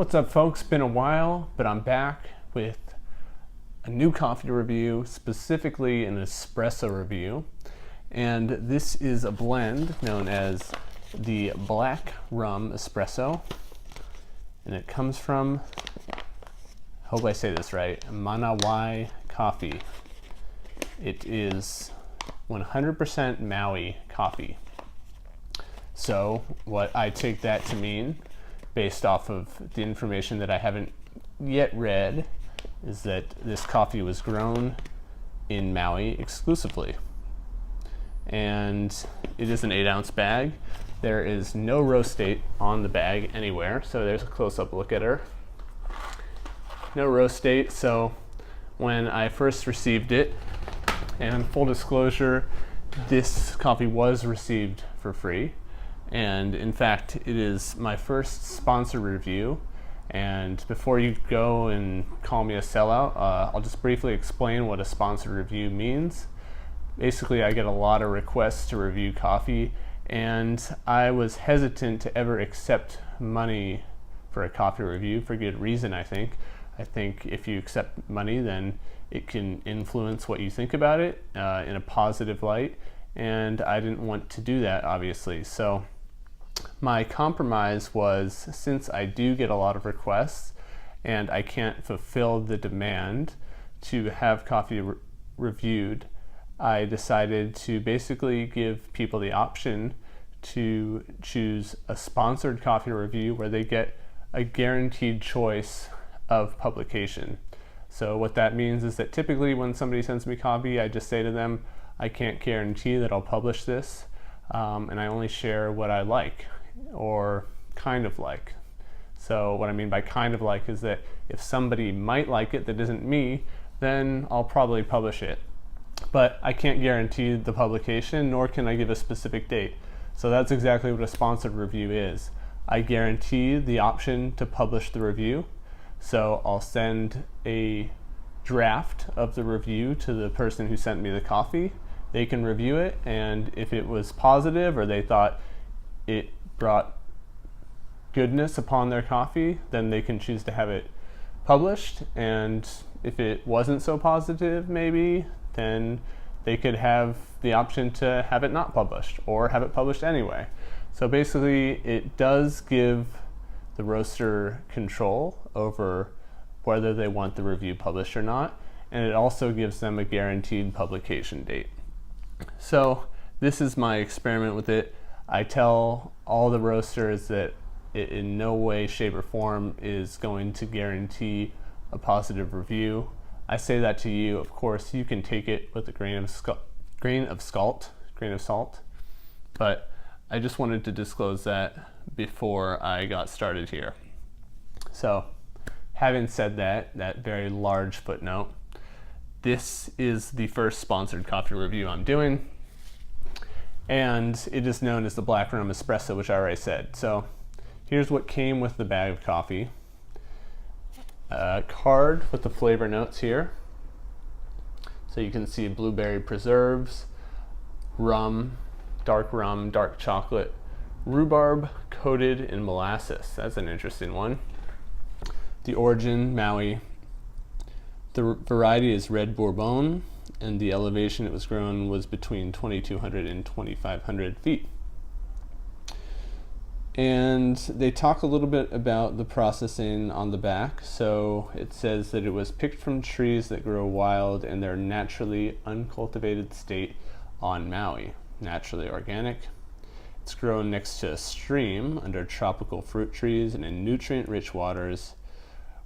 What's up, folks? Been a while, but I'm back with a new coffee review, specifically an espresso review. And this is a blend known as the Black Rum Espresso. And it comes from, hope I say this right, Manawai coffee. It is 100% Maui coffee. So what I take that to mean, based off of the information that I haven't yet read, is that this coffee was grown in Maui exclusively. And it is an 8-ounce bag. There is no roast date on the bag anywhere, so there's a close-up look at her. No roast date, so when I first received it, and full disclosure, this coffee was received for free. And in fact, it is my first sponsor review. And before you go and call me a sellout, I'll just briefly explain what a sponsor review means. Basically, I get a lot of requests to review coffee, and I was hesitant to ever accept money for a coffee review for good reason, I think. I think if you accept money, then it can influence what you think about it in a positive light, and I didn't want to do that, obviously. So my compromise was, since I do get a lot of requests and I can't fulfill the demand to have coffee reviewed, I decided to basically give people the option to choose a sponsored coffee review where they get a guaranteed choice of publication. So what that means is that typically when somebody sends me coffee, I just say to them, I can't guarantee that I'll publish this, and I only share what I like or kind of like. So what I mean by kind of like is that if somebody might like it that isn't me, then I'll probably publish it. But I can't guarantee the publication, nor can I give a specific date. So that's exactly what a sponsored review is. I guarantee the option to publish the review. So I'll send a draft of the review to the person who sent me the coffee. They can review it, and if it was positive or they thought it brought goodness upon their coffee, then they can choose to have it published. And if it wasn't so positive, maybe, then they could have the option to have it not published or have it published anyway. So basically, it does give the roaster control over whether they want the review published or not, and it also gives them a guaranteed publication date. So this is my experiment with it. I tell all the roasters that it in no way, shape, or form is going to guarantee a positive review. I say that to you. Of course, you can take it with a grain of salt, but I just wanted to disclose that before I got started here. So, having said that very large footnote, this is the first sponsored coffee review I'm doing, and it is known as the Black Rum Espresso, which I already said. So, here's what came with the bag of coffee. A card with the flavor notes here. So you can see blueberry preserves, rum, dark chocolate, rhubarb coated in molasses. That's an interesting one. The origin, Maui. The variety is Red Bourbon, and the elevation it was grown was between 2,200 and 2,500 feet. And they talk a little bit about the processing on the back. So it says that it was picked from trees that grow wild in their naturally uncultivated state on Maui, naturally organic. It's grown next to a stream under tropical fruit trees and in nutrient-rich waters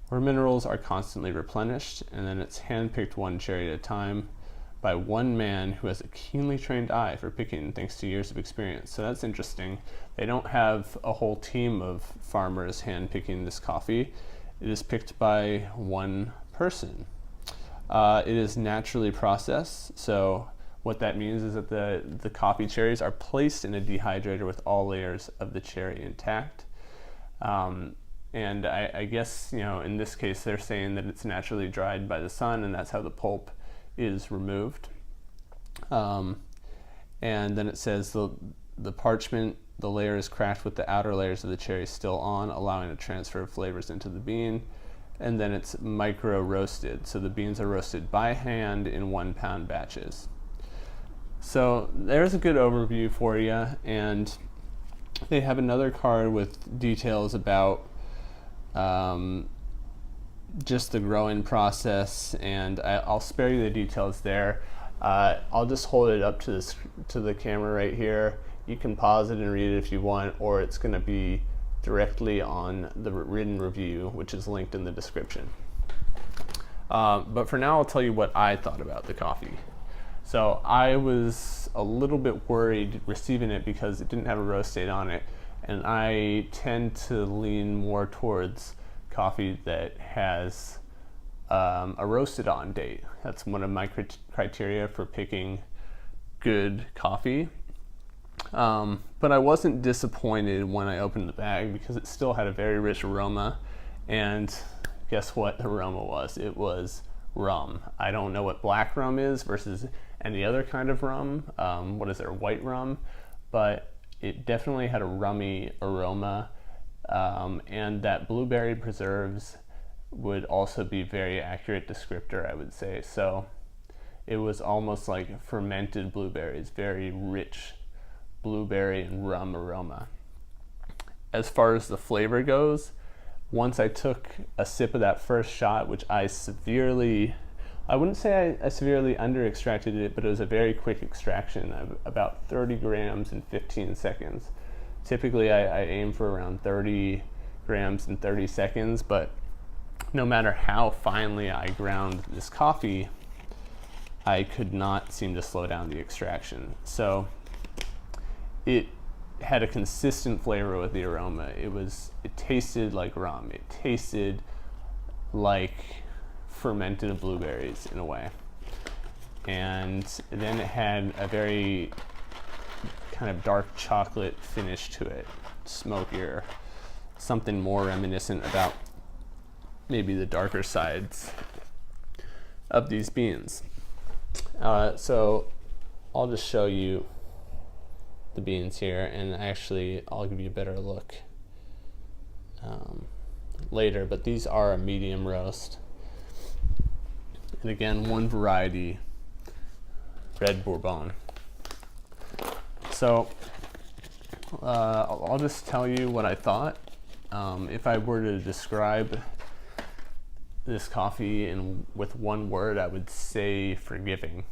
where minerals are constantly replenished, and then it's hand-picked one cherry at a time by one man who has a keenly trained eye for picking thanks to years of experience. So that's interesting. They don't have a whole team of farmers hand-picking this coffee. It is picked by one person. It is naturally processed, so what that means is that the coffee cherries are placed in a dehydrator with all layers of the cherry intact. And I guess, in this case, they're saying that it's naturally dried by the sun, and that's how the pulp is removed. And then it says the parchment the layer is cracked with the outer layers of the cherry still on, allowing a transfer of flavors into the bean. And then it's micro roasted, so the beans are roasted by hand in 1 pound batches. So there's a good overview for you, and they have another card with details about just the growing process, and I'll spare you the details there. I'll just hold it up to the camera right here. You can pause it and read it if you want, or it's going to be directly on the written review, which is linked in the description. But for now, I'll tell you what I thought about the coffee. So I was a little bit worried receiving it because it didn't have a roast date on it, and I tend to lean more towards coffee that has a roasted on date. That's one of my criteria for picking good coffee. But I wasn't disappointed when I opened the bag because it still had a very rich aroma, and guess what the aroma was? It was rum. I don't know what black rum is versus any other kind of rum. What is there, white rum? But it definitely had a rummy aroma, and that blueberry preserves would also be a very accurate descriptor, I would say. So it was almost like fermented blueberries, very rich blueberry and rum aroma. As far as the flavor goes, once I took a sip of that first shot, which I wouldn't say I severely under extracted it, but it was a very quick extraction of about 30 grams in 15 seconds. Typically I aim for around 30 grams in 30 seconds, but no matter how finely I ground this coffee, I could not seem to slow down the extraction. So it had a consistent flavor with the aroma. It tasted like rum. It tasted like fermented blueberries in a way. And then it had a very kind of dark chocolate finish to it, smokier, something more reminiscent about maybe the darker sides of these beans. So I'll just show you the beans here, and actually I'll give you a better look later, but these are a medium roast. And again, one variety, Red Bourbon. So I'll just tell you what I thought. If I were to describe this coffee with one word, I would say forgiving.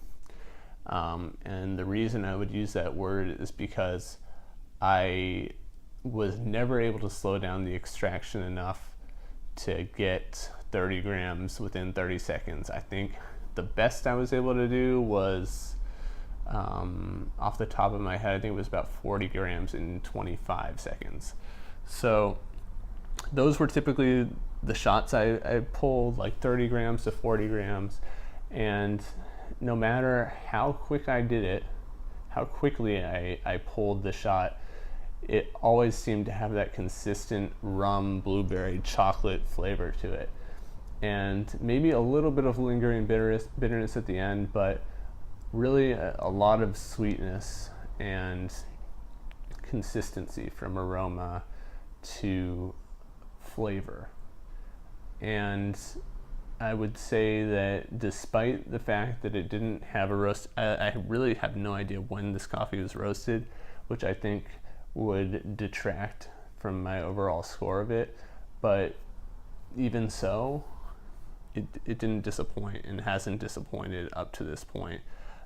And the reason I would use that word is because I was never able to slow down the extraction enough to get 30 grams within 30 seconds. I think the best I was able to do was, off the top of my head, I think it was about 40 grams in 25 seconds. So those were typically the shots I pulled, like 30 grams to 40 grams. And no matter how quick I did it, how quickly I pulled the shot, it always seemed to have that consistent rum, blueberry, chocolate flavor to it. And maybe a little bit of lingering bitterness at the end, but really a lot of sweetness and consistency from aroma to flavor. And I would say that despite the fact that it didn't have a roast, I really have no idea when this coffee was roasted, which I think would detract from my overall score of it. But even so, it didn't disappoint and hasn't disappointed up to this point.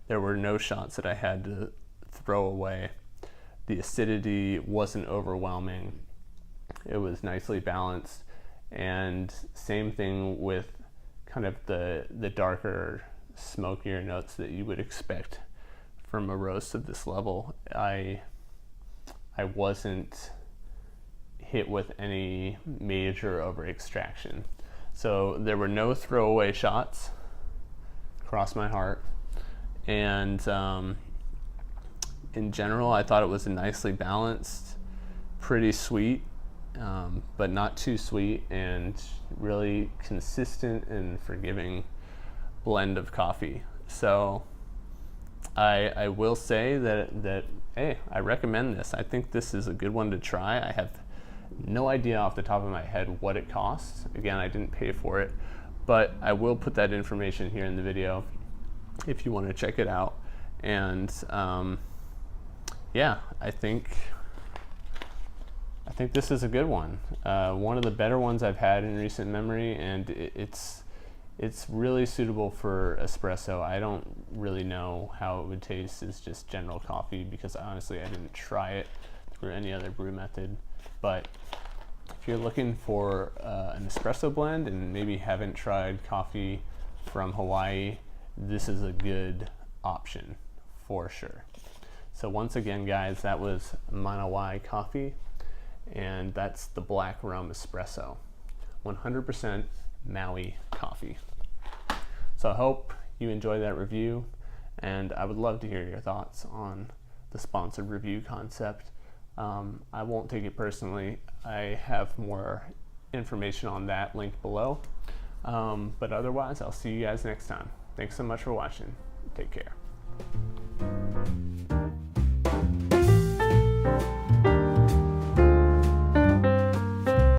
There were no shots that I had to throw away. The acidity wasn't overwhelming. It was nicely balanced. And same thing with kind of the darker, smokier notes that you would expect from a roast of this level. I wasn't hit with any major over extraction. So there were no throwaway shots, cross my heart. And in general, I thought it was a nicely balanced, pretty sweet, but not too sweet, and really consistent and forgiving blend of coffee. So I will say that hey, I recommend this. I think this is a good one to try. I have no idea off the top of my head what it costs. Again, I didn't pay for it, but I will put that information here in the video if you want to check it out. And yeah, I think this is a good one. One of the better ones I've had in recent memory, and it's really suitable for espresso. I don't really know how it would taste as just general coffee because honestly I didn't try it through any other brew method. But if you're looking for an espresso blend and maybe haven't tried coffee from Hawaii, this is a good option for sure. So once again, guys, that was Manawai coffee, and that's the Black Rum Espresso, 100% Maui coffee. So I hope you enjoyed that review, and I would love to hear your thoughts on the sponsored review concept. I won't take it personally. I have more information on that linked below. But otherwise, I'll see you guys next time. Thanks so much for watching. Take care.